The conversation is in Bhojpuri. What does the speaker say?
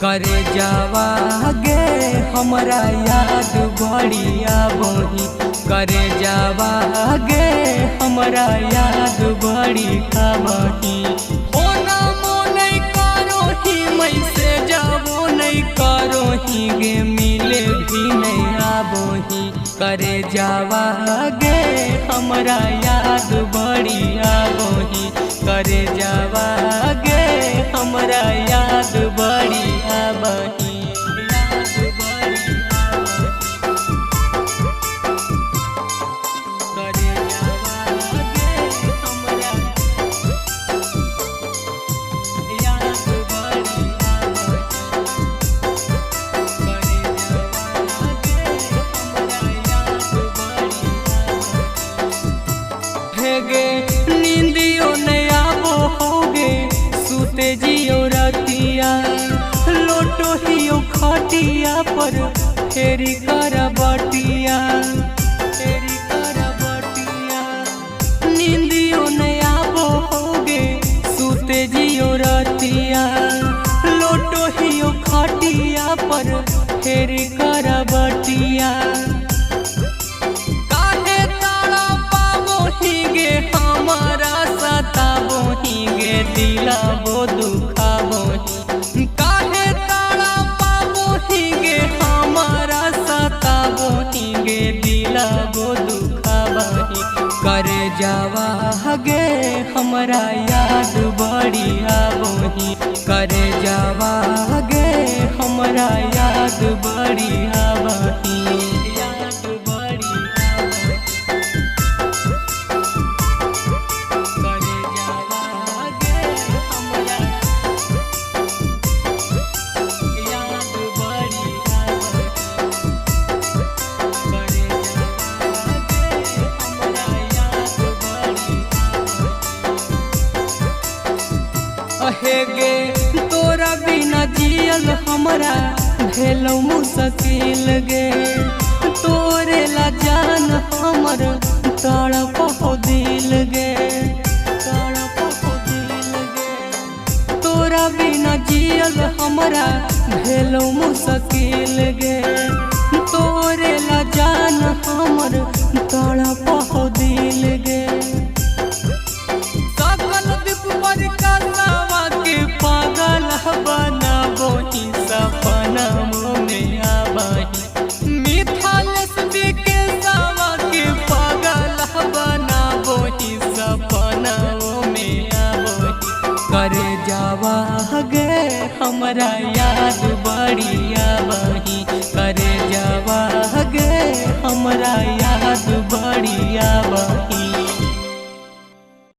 करे जावा गे हमरा याद बढ़िया बही करे जावा गे हमरा याद बढ़िया बही ओना मोने करो ही मैं से जाबो नहीं करो ही गे मिले भी नहीं आबोही करे जावा गे हमरा याद बढ़िया बही करे जावा गे हमरा याद बढ़िया बही गे नींदियो नहीं आबो होगे सुते जियो रतिया लोटो हियो खटिया पर फेरी कर बटिया नींदियो नहीं आबो होगे सुते जियो रतिया लोटो हियो खटिया पर फेरी कर बटिया हमारा सताबो ही गे दिलाबो दुखाबो काहे ताड़ा पाबो ही गे हमारा सताबो ही गे दिलाबो दुखाबो करे जावा गे हमरा याद बढ़िया बही करे जावा गे हमरा याद बढ़िया बही गे तोरा बिना जियल हमरा भेलौ मुश्किल गे तोरे ला जान हमर तड़प हो दिल गे तोरा बिना जियल हमरा भेलौ मुश्किल गे तोरे ला जान हमर तड़प हो दिल गे पागल बनाबो ही सपना में आबही मिथालेश के सावा के पागल बनाबो ही सपना में आबही करे जावा गे हमरा याद बढ़िया बही करे जावा गे हमरा याद बढ़िया बही।